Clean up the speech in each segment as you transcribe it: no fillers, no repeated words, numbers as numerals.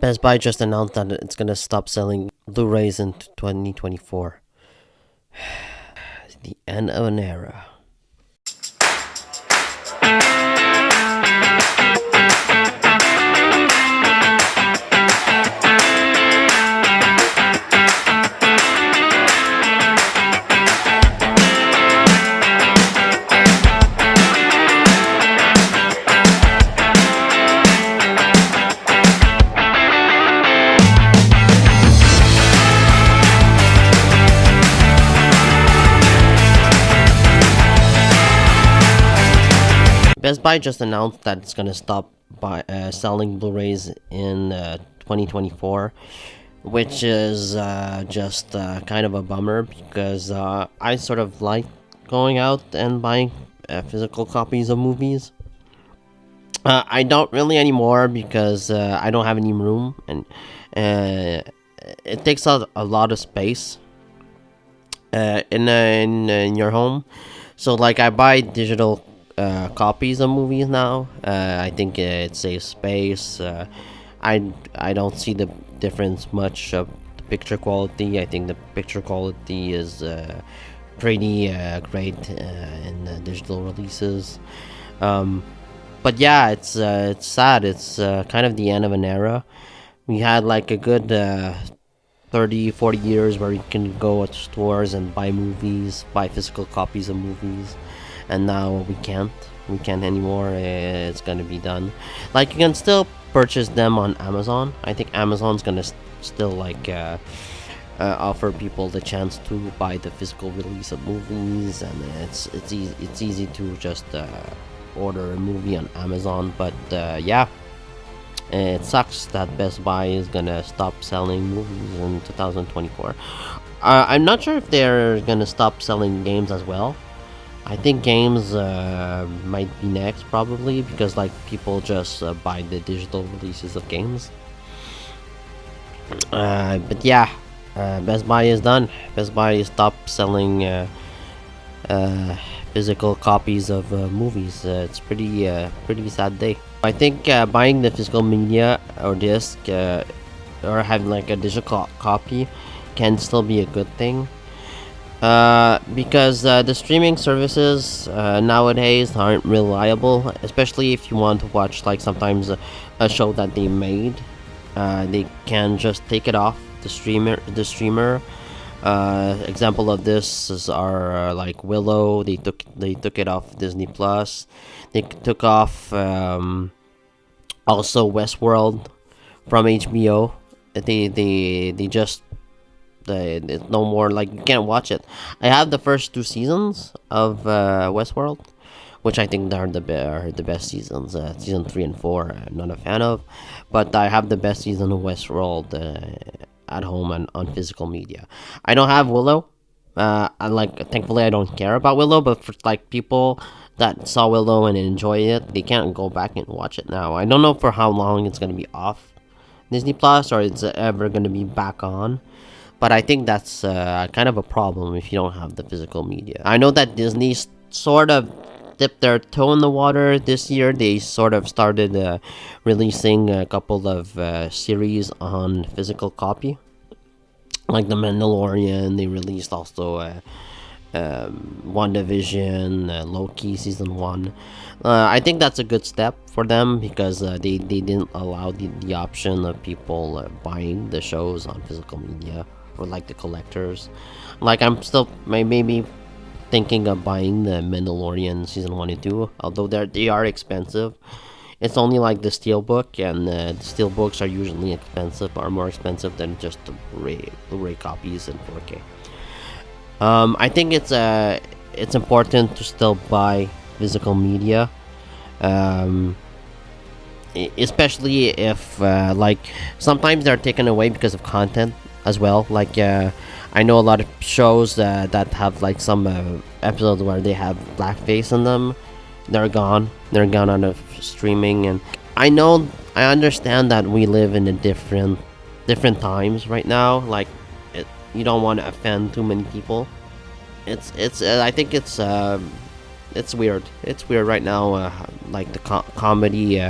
Best Buy just announced that it's gonna stop selling Blu-rays in 2024. The end of an era. Best Buy just announced that it's gonna stop selling Blu-rays in 2024, which is just kind of a bummer because I sort of like going out and buying physical copies of movies. I don't really anymore because I don't have any room, and uh, it takes a lot of space in your home. So like I buy digital copies of movies now. I think it saves space. I don't see the difference much of the picture quality. I think the picture quality is pretty great in digital releases. Um, but yeah, it's sad. It's kind of the end of an era. We had like a good 30, 40 years where you can go at stores and buy movies, buy physical copies of movies, and now we can't anymore. It's gonna be done. Like you can still purchase them on Amazon. I think Amazon's gonna still like offer people the chance to buy the physical release of movies, and it's easy to just order a movie on Amazon. But yeah, it sucks that Best Buy is gonna stop selling movies in 2024. I'm not sure if they're gonna stop selling games as well. I think games might be next, probably, because like people just buy the digital releases of games. But yeah, Best Buy is done. Best Buy stopped selling uh, physical copies of movies. It's pretty sad day. I think buying the physical media or disc or having like a digital copy can still be a good thing. Because the streaming services nowadays aren't reliable, especially if you want to watch like sometimes a show that they made. They can just take it off the streamer. Example of this is are like Willow. They took it off Disney Plus. They took off also Westworld from HBO. They just it's no more, like you can't watch it. I have the first two seasons of Westworld, which I think are the best seasons. Season 3 and 4, I'm not a fan of, but I have the best season of Westworld at home and on physical media. I don't have Willow. I like thankfully I don't care about Willow, but for like people that saw Willow and enjoy it, they can't go back and watch it now. I don't know for how long it's gonna be off Disney Plus or it's ever gonna be back on. But I think that's kind of a problem if you don't have the physical media. I know that Disney sort of dipped their toe in the water this year. They sort of started releasing a couple of series on physical copy, like The Mandalorian. They released also WandaVision, Loki season 1. I think that's a good step for them because they didn't allow the option of people buying the shows on physical media or like the collectors. Like I'm still maybe thinking of buying the Mandalorian season 1 and 2, although they are expensive. It's only like the steelbook, and the steelbooks are usually expensive, are more expensive than just the Blu-ray copies in 4K. I think it's important to still buy physical media, um, especially if like sometimes they're taken away because of content as well. Like I know a lot of shows that have like some episodes where they have blackface in them. They're gone. They're gone out of streaming, and I understand that we live in a different times right now. Like you don't want to offend too many people. It's I think it's weird. It's weird right now. Like the comedy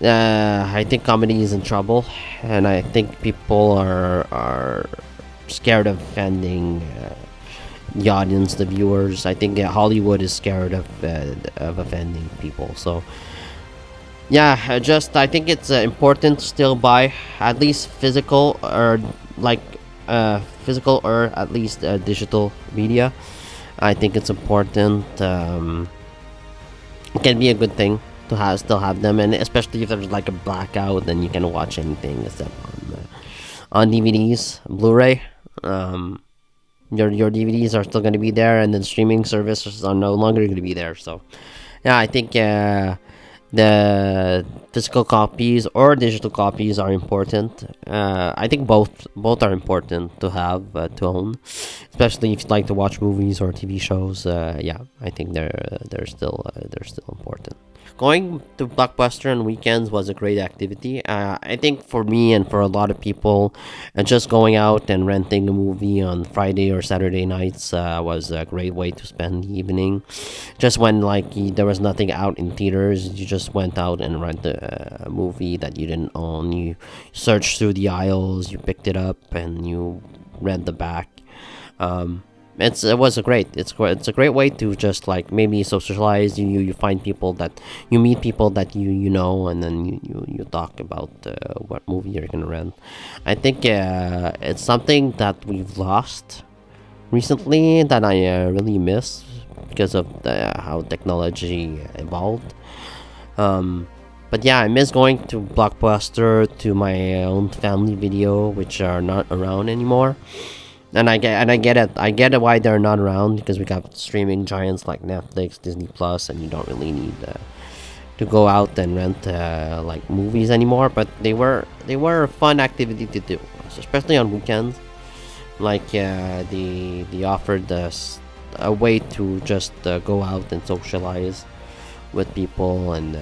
I think comedy is in trouble, and I think people are scared of offending the audience, the viewers. I think Hollywood is scared of offending people. So yeah, just I think it's important to still buy at least physical or like physical or at least digital media. I think it's important. It can be a good thing to have still have them, and especially if there's like a blackout, then you can watch anything except on DVDs, Blu-ray. Um, your DVDs are still going to be there, and then streaming services are no longer going to be there. So yeah, I think the physical copies or digital copies are important. I think both are important to have to own, especially if you like to watch movies or TV shows. Yeah, I think they're still important. Going to Blockbuster on weekends was a great activity. I think for me and for a lot of people, just going out and renting a movie on Friday or Saturday nights was a great way to spend the evening. Just when there was nothing out in theaters, you just went out and rent a movie that you didn't own. You searched through the aisles, you picked it up, and you read the back. Um, it was a great it's a great way to just like maybe socialize. You find people that you meet people that you know, and then you talk about what movie you're gonna rent. I think it's something that we've lost recently that I really miss because of how technology evolved. um but yeah, I miss going to Blockbuster, to my own family video, which are not around anymore. And I get it. I get it why they're not around, because we got streaming giants like Netflix, Disney Plus, and you don't really need to go out and rent like movies anymore. But they were a fun activity to do, especially on weekends. Like they offered us a way to just go out and socialize with people, and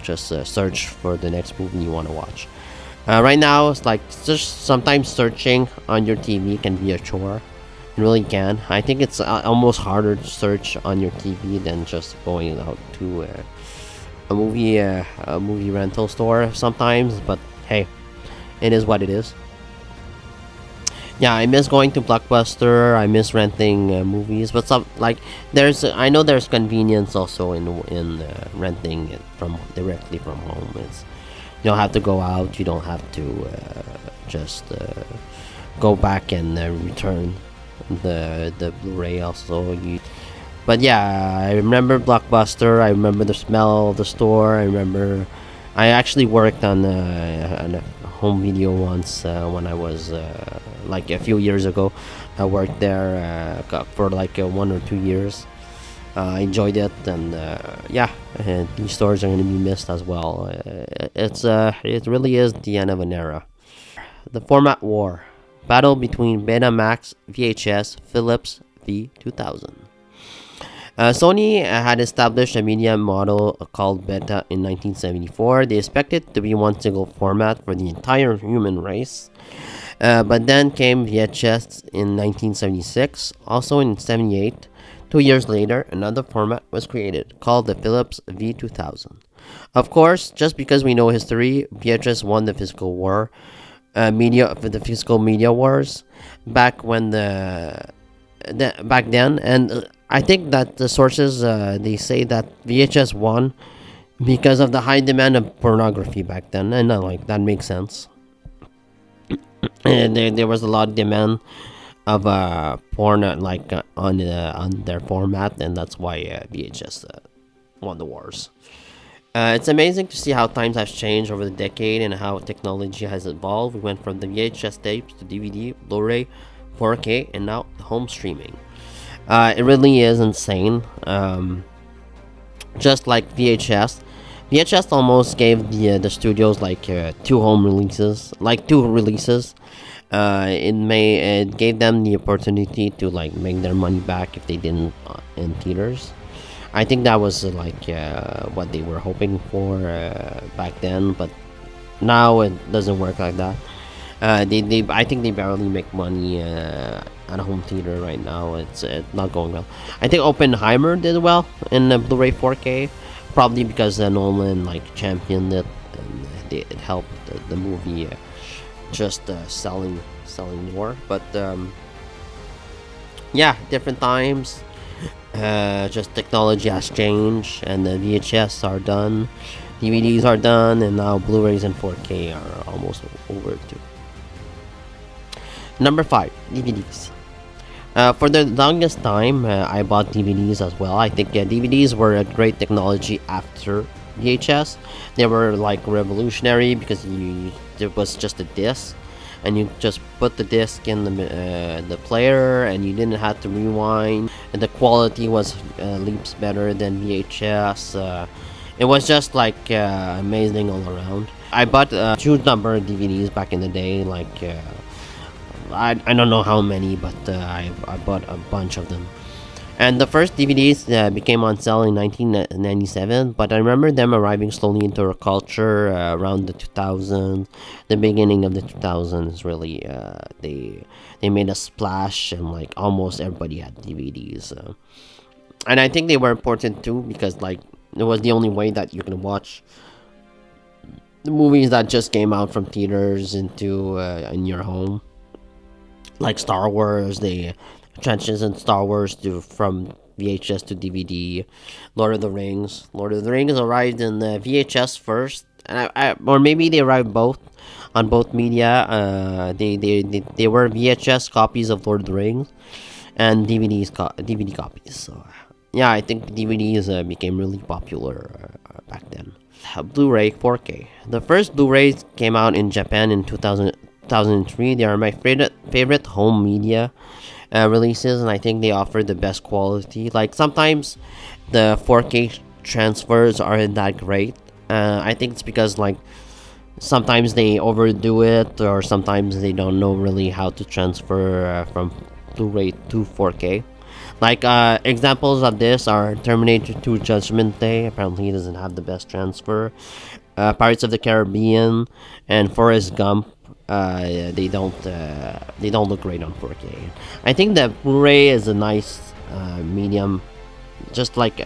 just search for the next movie you want to watch. Right now, it's like just sometimes searching on your TV can be a chore. It really can. I think it's almost harder to search on your TV than just going out to a movie rental store sometimes. But hey, it is what it is. Yeah, I miss going to Blockbuster. I miss renting movies, but some like I know there's convenience also in renting it from directly from home. You don't have to go out. You don't have to just go back and return the Blu-ray. Also, but yeah, I remember Blockbuster. I remember the smell of the store. I actually worked on a home video once when I was like a few years ago. I worked there for like 1 or 2 years. I enjoyed it, and yeah, these stores are going to be missed as well. It really is the end of an era. The format war, battle between Betamax, VHS, Philips v 2000. Sony had established a media model called Beta in 1974. They expected to be one single format for the entire human race. But then came VHS in 1976. Also in 78, 2 years later, another format was created called the Philips V2000. Of course, just because we know history, VHS won the physical war, the physical media wars back when back then, and I think that the sources they say that VHS won because of the high demand of pornography back then, and like that makes sense. And there was a lot of demand of porn on their format, and that's why VHS won the wars. It's amazing to see how times have changed over the decade and how technology has evolved. We went from the VHS tapes to DVD, Blu-ray, 4K, and now home streaming. It really is insane. Just like VHS almost gave the studios like two releases. It gave them the opportunity to like make their money back if they didn't in theaters. I think that was what they were hoping for back then, but now it doesn't work like that. I think they barely make money at a home theater right now. It's not going well. I think Oppenheimer did well in the Blu-ray 4K, probably because Nolan like championed it and it helped the movie just selling more. But yeah, different times. Just technology has changed, and the VHS are done, DVDs are done, and now Blu-rays and 4K are almost over too. Number five, DVDs. For the longest time, I bought DVDs as well. I think DVDs were a great technology after VHS. They were like revolutionary because it was just a disc, and you just put the disc in the player, and you didn't have to rewind. And the quality was leaps better than VHS. It was just like amazing all around. I bought a huge number of DVDs back in the day, like. I don't know how many, but I bought a bunch of them. And the first DVDs became on sale in 1997, but I remember them arriving slowly into our culture around the 2000s. The beginning of the 2000s, really, they made a splash, and like almost everybody had DVDs. And I think they were important too because like it was the only way that you can watch the movies that just came out from theaters into in your home, like Star Wars. They transitioned Star Wars to from VHS to DVD. Lord of the Rings. Lord of the Rings arrived in the VHS first, and or maybe they arrived both on both media. They were VHS copies of Lord of the Rings and DVD copies. So yeah, I think DVDs became really popular back then. Blu-ray 4K. The first Blu-rays came out in Japan in 2003. They are my favorite home media releases, and I think they offer the best quality. Like sometimes the 4K transfers aren't that great. I think it's because like sometimes they overdo it, or sometimes they don't know really how to transfer from Blu-ray to 4K. Like examples of this are Terminator 2 Judgment Day. Apparently, it doesn't have the best transfer. Pirates of the Caribbean and Forrest Gump. They don't look great on 4K. I think that Blu-ray is a nice medium, just like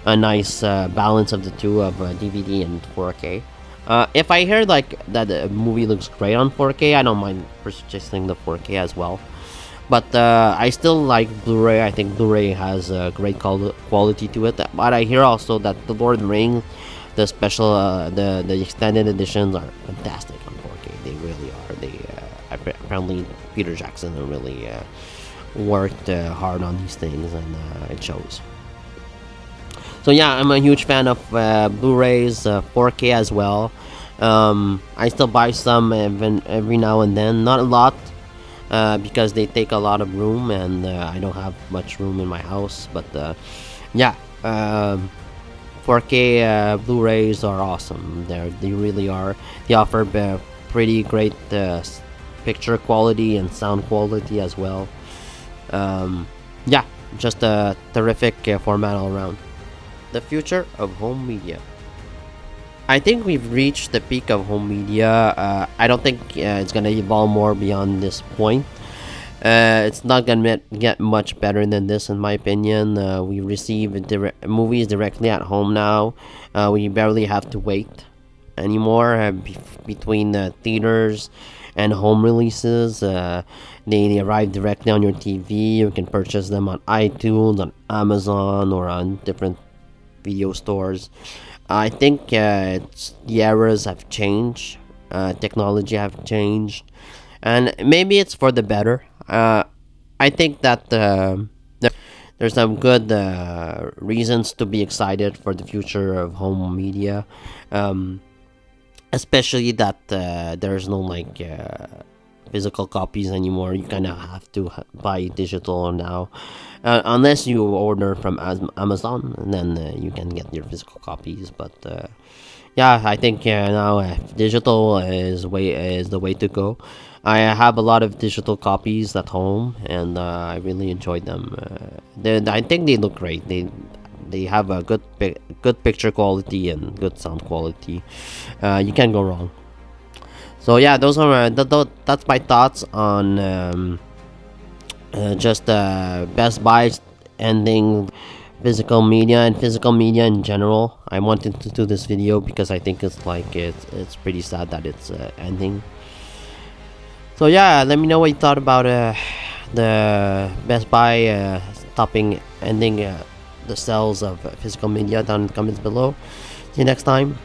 a nice balance of the two of DVD and 4K. If I hear like that the movie looks great on 4K, I don't mind purchasing the 4K as well. But I still like Blu-ray. I think Blu-ray has a great quality to it. But I hear also that the Lord of the Rings, the special, the extended editions are fantastic on 4K. They really are. They apparently Peter Jackson really worked hard on these things, and it shows. So yeah, I'm a huge fan of Blu-rays, 4K as well. I still buy some every now and then, not a lot. Because they take a lot of room, and I don't have much room in my house. But yeah, 4K Blu-rays are awesome. They really are. They offer pretty great picture quality and sound quality as well. Yeah, just a terrific format all around. The future of home media. I think we've reached the peak of home media. I don't think it's gonna evolve more beyond this point. It's not gonna get much better than this, in my opinion. We receive movies directly at home now. We barely have to wait anymore between theaters and home releases. They arrive directly on your TV. You can purchase them on iTunes, on Amazon, or on different video stores. I think the eras have changed, technology have changed, and maybe it's for the better. I think that there's some good reasons to be excited for the future of home media, especially that there's no like physical copies anymore. You kind of have to buy digital now, unless you order from Amazon, and then you can get your physical copies. But yeah, I think now digital is the way to go. I have a lot of digital copies at home, and I really enjoyed them. I think they look great. They have a good picture quality and good sound quality. You can't go wrong. So yeah, those are that's my thoughts on just Best Buy ending physical media and physical media in general. I wanted to do this video because I think it's pretty sad that it's ending. So yeah, let me know what you thought about the Best Buy stopping ending the sales of physical media down in the comments below. See you next time.